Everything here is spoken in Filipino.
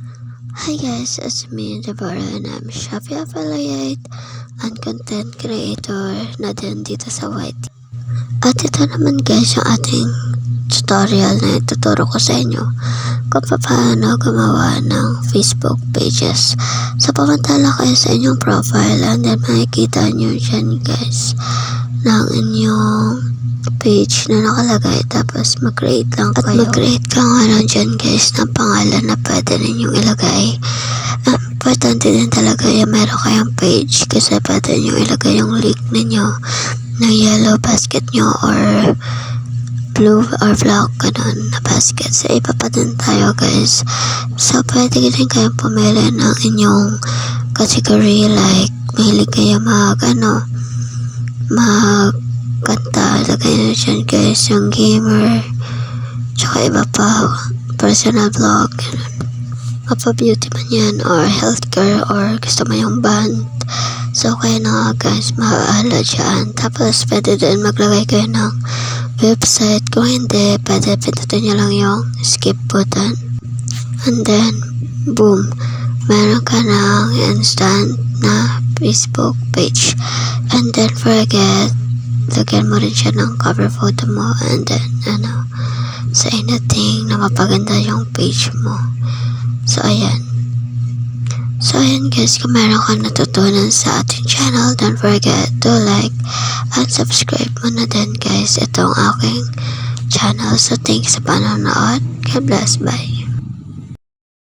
Hi guys, it's me, Deborah, and I'm Shopee affiliate and content creator na din dito sa YT. At ito naman guys yung ating tutorial na ituturo ko sa inyo kung paano gumawa ng Facebook pages. So pumantala kayo sa inyong profile and then makikita nyo dyan guys ng inyong page na nakalagay, tapos mag-create lang kayo. At mag-create ka nga lang dyan guys ng pangalan na pwede ninyong ilagay. Importante din talaga yung meron kayong page kasi pwede nyo ilagay yung link ninyo ng yellow basket nyo or blue or black ganun na basket. So iba pa din tayo guys. So pwede din kayong pumili ng inyong category, like mahilig kayo magkanta, lagay nyo dyan guys yung gamer, tsaka iba pa, personal blog, mapa-beauty man yan, or healthcare, or gusto mo yung band. So kayo na nga guys, maaala dyan. Tapos pwede din maglagay kayo ng website. Kung hindi, pwede pindutin nyo lang yung skip button, and then boom, meron ka ng instant na Facebook page. And then lagyan mo rin siya ng cover photo mo, and then say anything na mapaganda yung page mo. So ayan guys, kung meron kang natutunan sa ating channel, don't forget to like and subscribe mo na din guys itong aking channel. So thanks sa panonood. God bless, bye.